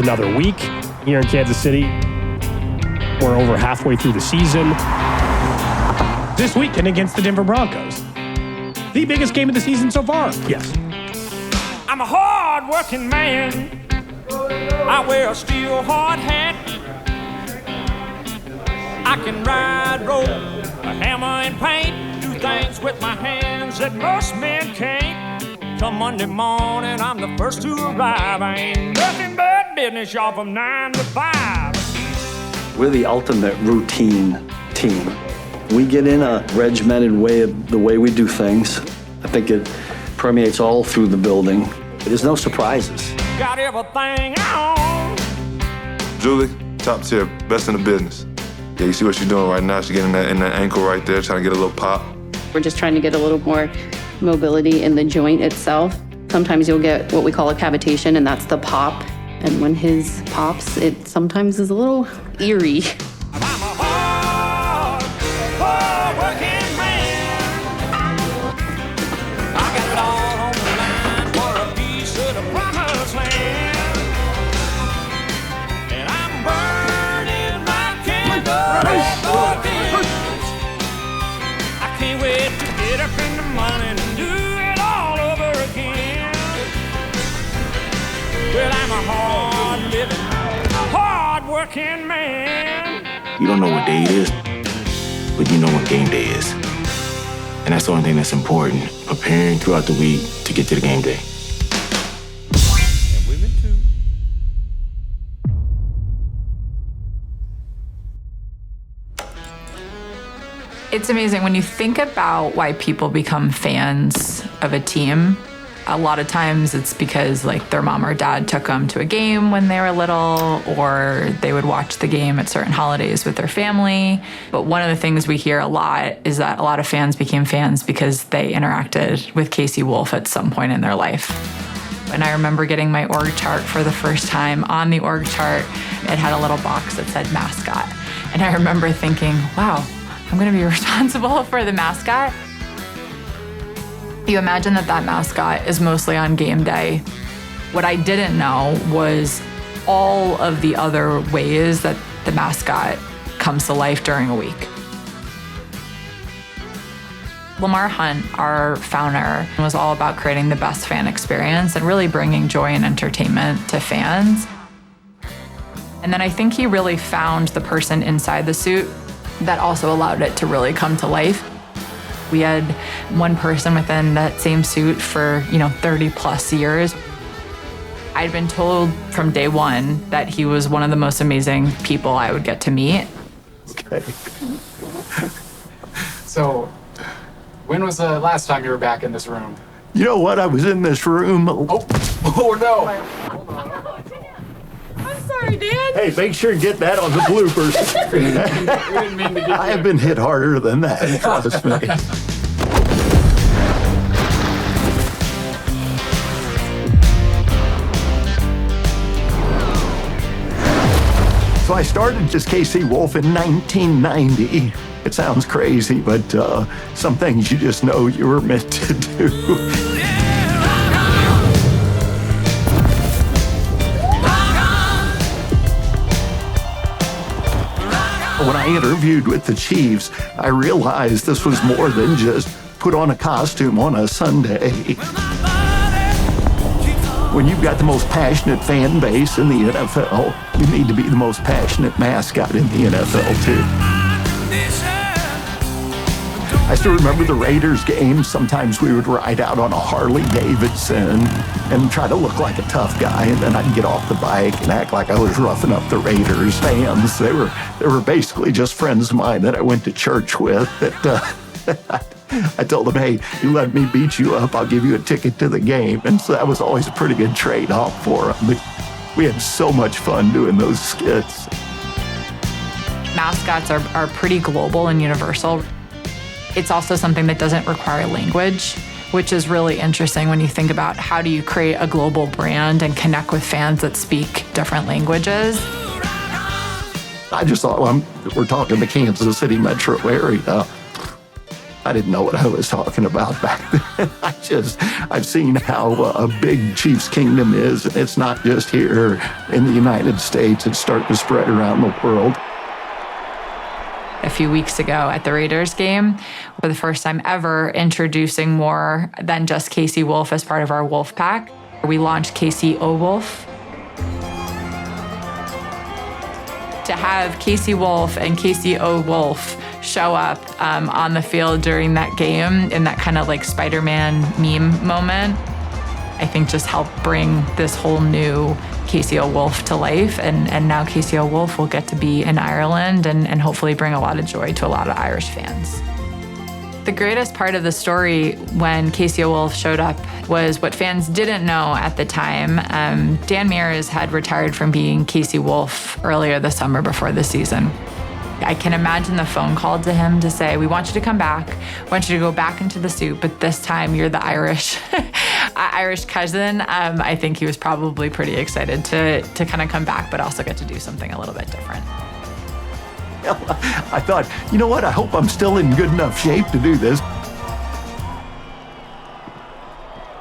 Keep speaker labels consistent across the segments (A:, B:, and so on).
A: It's another week here in Kansas City. We're over halfway through the season. This weekend against the Denver Broncos. The biggest game of the season so far. Yes.
B: I'm a hard-working man. I wear a steel hard hat. I can ride, roll, a hammer and paint. Do things with my hands that most men can't. Come Monday morning, I'm the first to arrive. I ain't nothing but business, y'all, from 9 to 5.
C: We're the ultimate routine team. We get in a regimented way of the way we do things. I think it permeates all through the building. There's no surprises.
B: Got everything on.
D: Julie, top tier, best in the business. Yeah, you see what she's doing right now. She's getting in that ankle right there, trying to get a little pop.
E: We're just trying to get a little more mobility in the joint itself. Sometimes you'll get what we call a cavitation, and that's the pop. And when his pops, it sometimes is a little eerie.
B: I'm a hard-working man. I got it all on the line for a piece of the promised land. And I'm burning my candle at the fence. I can't wait to get up in the morning and do it all over again. Well, I'm a hard-living, hard-working man.
F: You don't know what day it is, but you know what game day is. And that's the only thing that's important, preparing throughout the week to get to the game day.
B: And women too.
G: It's amazing when you think about why people become fans of a team. A lot of times it's because like their mom or dad took them to a game when they were little, or they would watch the game at certain holidays with their family. But one of the things we hear a lot is that a lot of fans became fans because they interacted with Casey Wolf at some point in their life. And I remember getting my org chart for the first time. On the org chart, it had a little box that said mascot. And I remember thinking, wow, I'm gonna be responsible for the mascot. You imagine that mascot is mostly on game day. What I didn't know was all of the other ways that the mascot comes to life during a week. Lamar Hunt, our founder, was all about creating the best fan experience and really bringing joy and entertainment to fans. And then I think he really found the person inside the suit that also allowed it to really come to life. We had one person within that same suit for, 30 plus years. I'd been told from day one that he was one of the most amazing people I would get to meet.
H: Okay. So, when was the last time you were back in this room?
I: You know what? I was in this room.
H: Oh no!
G: I'm sorry, Dan.
I: Hey, make sure and get that on the bloopers.
H: We didn't mean to get
I: I have been hit harder than that, trust me. So I started as KC Wolf in 1990. It sounds crazy, but some things you just know you were meant to do. When I interviewed with the Chiefs, I realized this was more than just put on a costume on a Sunday. When you've got the most passionate fan base in the NFL, you need to be the most passionate mascot in the NFL too. I still remember the Raiders games. Sometimes we would ride out on a Harley Davidson and try to look like a tough guy, and then I'd get off the bike and act like I was roughing up the Raiders fans. They were basically just friends of mine that I went to church with. That I told them, hey, you let me beat you up, I'll give you a ticket to the game. And so that was always a pretty good trade-off for them. But we had so much fun doing those skits.
G: Mascots are pretty global and universal. It's also something that doesn't require language, which is really interesting when you think about how do you create a global brand and connect with fans that speak different languages.
I: I just thought, well, we're talking the Kansas City metro area. I didn't know what I was talking about back then. I've seen how big Chiefs Kingdom is. It's not just here in the United States. It's starting to spread around the world.
G: A few weeks ago at the Raiders game, for the first time ever, introducing more than just Casey Wolf as part of our Wolf Pack. We launched K.C.O. Wolf. To have Casey Wolf and K.C.O. Wolf show up on the field during that game in that kind of like Spider-Man meme moment, I think just helped bring this whole new K.C.O. Wolf to life. And now K.C.O. Wolf will get to be in Ireland and hopefully bring a lot of joy to a lot of Irish fans. The greatest part of the story when K.C.O. Wolf showed up was what fans didn't know at the time. Dan Mears had retired from being Casey Wolf earlier this summer before the season. I can imagine the phone call to him to say, we want you to come back. We want you to go back into the suit, but this time you're the Irish cousin. I think he was probably pretty excited to kind of come back, but also get to do something a little bit different.
I: I thought, you know what? I hope I'm still in good enough shape to do this.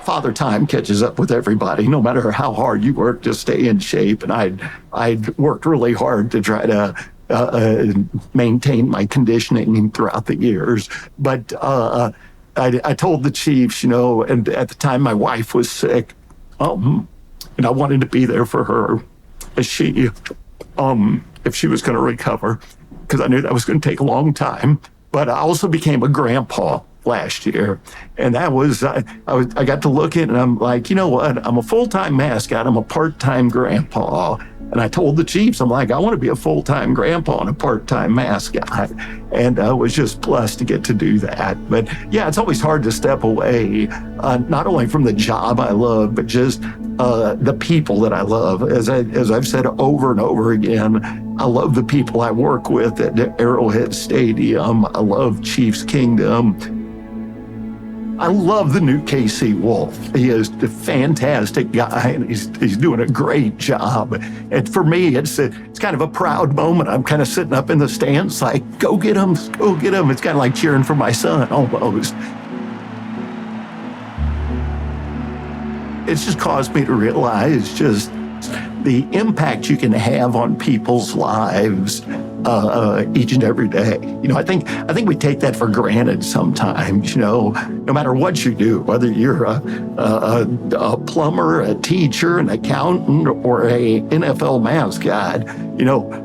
I: Father Time catches up with everybody, no matter how hard you work to stay in shape. And I'd worked really hard to try to maintain my conditioning throughout the years. But I told the Chiefs, and at the time my wife was sick, and I wanted to be there for her as she, if she was going to recover, because I knew that was going to take a long time. But I also became a grandpa last year, and that was I got to look at it, and I'm like, you know what? I'm a full-time mascot. I'm a part-time grandpa. And I told the Chiefs, I'm like, I want to be a full-time grandpa and a part-time mascot. And I was just blessed to get to do that. But yeah, it's always hard to step away, not only from the job I love, but just the people that I love. As I've said over and over again, I love the people I work with at Arrowhead Stadium. I love Chiefs Kingdom. I love the new K.C. Wolf. He is a fantastic guy, and he's doing a great job. And for me, it's kind of a proud moment. I'm kind of sitting up in the stands like, go get him, go get him. It's kind of like cheering for my son almost. It's just caused me to realize just the impact you can have on people's lives each and every day. I think we take that for granted sometimes. No matter what you do, whether you're a plumber, a teacher, an accountant, or a NFL mascot,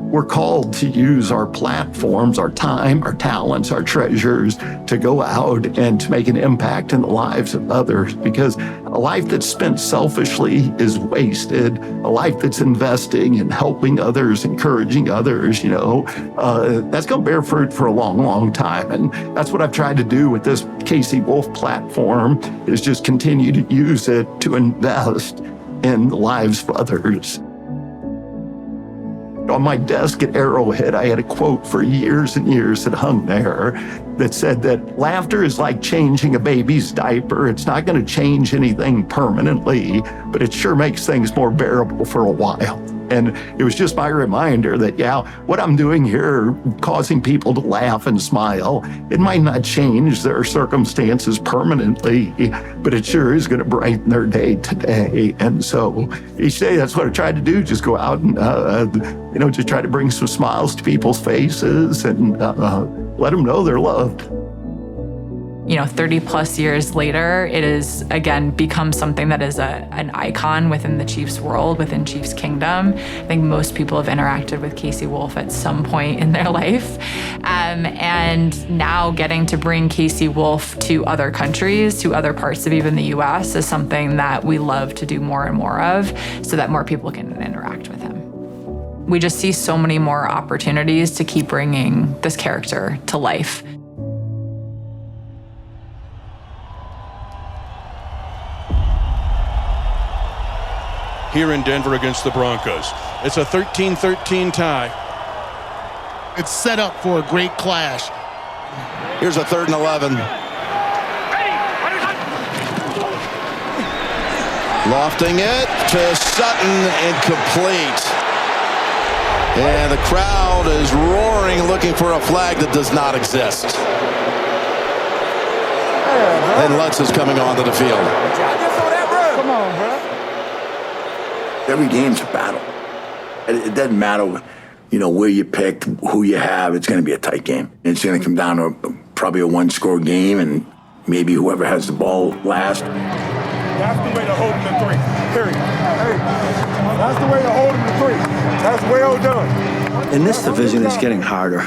I: we're called to use our platforms, our time, our talents, our treasures to go out and to make an impact in the lives of others. Because a life that's spent selfishly is wasted. A life that's investing in helping others, encouraging others, that's going to bear fruit for a long, long time. And that's what I've tried to do with this Casey Wolf platform, is just continue to use it to invest in the lives of others. On my desk at Arrowhead, I had a quote for years and years that hung there that said that laughter is like changing a baby's diaper. It's not going to change anything permanently, but it sure makes things more bearable for a while. And it was just my reminder that, what I'm doing here, causing people to laugh and smile, it might not change their circumstances permanently, but it sure is going to brighten their day today. And so each day, that's what I tried to do, just go out and, just try to bring some smiles to people's faces and let them know they're loved.
G: 30 plus years later, it is again become something that is an icon within the Chiefs world, within Chiefs Kingdom. I think most people have interacted with Casey Wolf at some point in their life. And now getting to bring Casey Wolf to other countries, to other parts of even the US, is something that we love to do more and more of so that more people can interact with him. We just see so many more opportunities to keep bringing this character to life.
J: Here in Denver against the Broncos. It's a 13-13 tie.
K: It's set up for a great clash.
L: Here's a 3rd and 11. Lofting it to Sutton, incomplete. And the crowd is roaring, looking for a flag that does not exist. And Lutz is coming onto the field.
M: Come on, bro. Every game's a battle. It doesn't matter, where you picked, who you have. It's going to be a tight game. It's going to come down to probably a one-score game, and maybe whoever has the ball last.
N: That's the way to hold him to 3. Period. Hey, that's the way to hold him to 3. That's well done.
C: In this division, it's getting harder.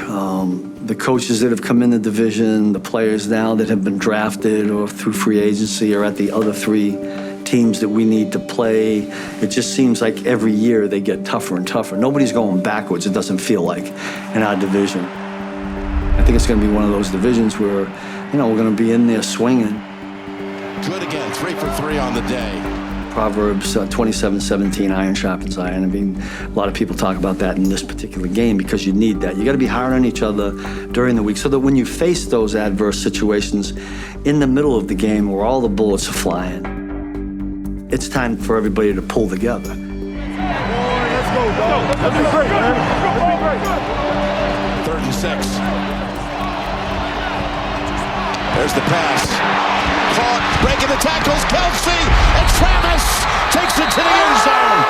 C: The coaches that have come in the division, the players now that have been drafted or through free agency are at the other 3 teams that we need to play. It just seems like every year they get tougher and tougher. Nobody's going backwards, it doesn't feel like, in our division. I think it's going to be one of those divisions where, we're going to be in there swinging.
L: Good again, 3 for 3 on the day.
C: Proverbs 27:17, iron sharpens iron. I mean, a lot of people talk about that in this particular game because you need that. You got to be hard on each other during the week so that when you face those adverse situations in the middle of the game where all the bullets are flying, it's time for everybody to pull together.
N: Let's go, dog. Let's be great, man. Let's be great.
L: 3rd and 6. There's the pass. Caught, breaking the tackles, Kelce, and Travis takes it to the end zone.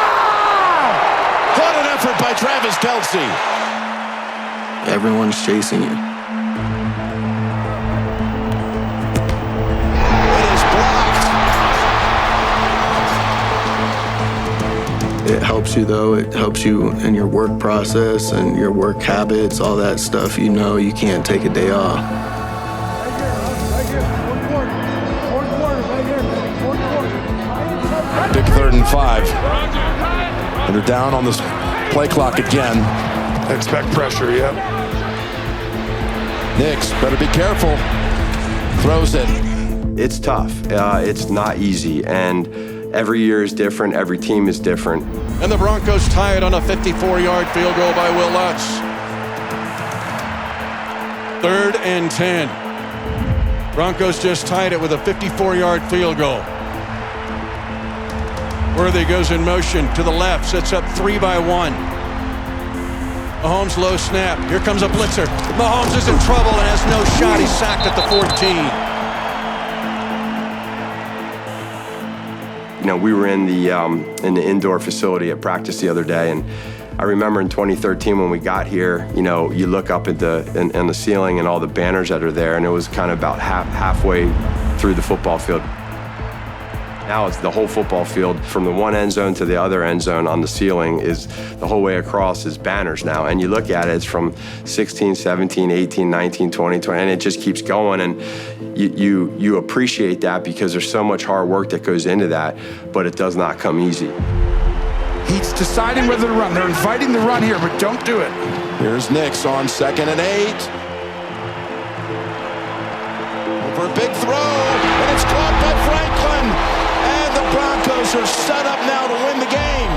L: What an effort by Travis Kelce.
F: Everyone's chasing you.
L: It is blocked.
F: It helps you, though. It helps you in your work process and your work habits, all that stuff. You can't take a day off.
L: Big 3rd and 5. And they're down on this play clock again.
D: Expect pressure, yeah.
L: Nix, better be careful. Throws it.
O: It's tough. It's not easy. And every year is different. Every team is different.
J: And the Broncos tie it on a 54-yard field goal by Will Lutz. 3rd and 10. Broncos just tied it with a 54-yard field goal. Worthy goes in motion to the left, sets up 3 by 1. Mahomes low snap. Here comes a blitzer. Mahomes is in trouble and has no shot. He's sacked at the 14.
O: We were in the indoor facility at practice the other day, and I remember in 2013 when we got here, you look up at the ceiling and all the banners that are there, and it was kind of about halfway through the football field. Now it's the whole football field from the one end zone to the other end zone on the ceiling is the whole way across is banners now. And you look at it, it's from 16, 17, 18, 19, 20, 20, and it just keeps going. And you appreciate that because there's so much hard work that goes into that, but it does not come easy.
N: He's deciding whether to run. They're inviting the run here, but don't do it.
L: Here's Nix on 2nd and 8. Over a big throw, and it's caught by Franklin. And the Broncos are set up now to win the game.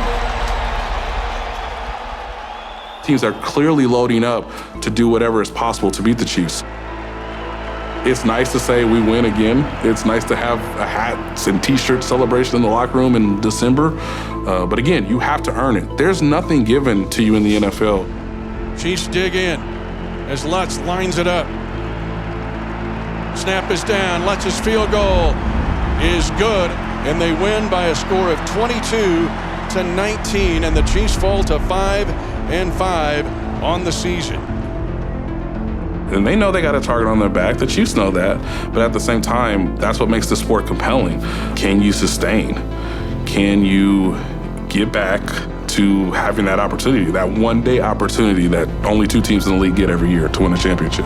P: Teams are clearly loading up to do whatever is possible to beat the Chiefs. It's nice to say we win again. It's nice to have a hats and t-shirt celebration in the locker room in December. But again, you have to earn it. There's nothing given to you in the NFL.
J: Chiefs dig in as Lutz lines it up. Snap is down. Lutz's field goal is good, and they win by a score of 22-19, and the Chiefs fall to 5-5 on the season.
P: And they know they got a target on their back. The Chiefs know that. But at the same time, that's what makes the sport compelling. Can you sustain? Can you get back to having that opportunity, that one-day opportunity that only 2 teams in the league get every year to win a championship?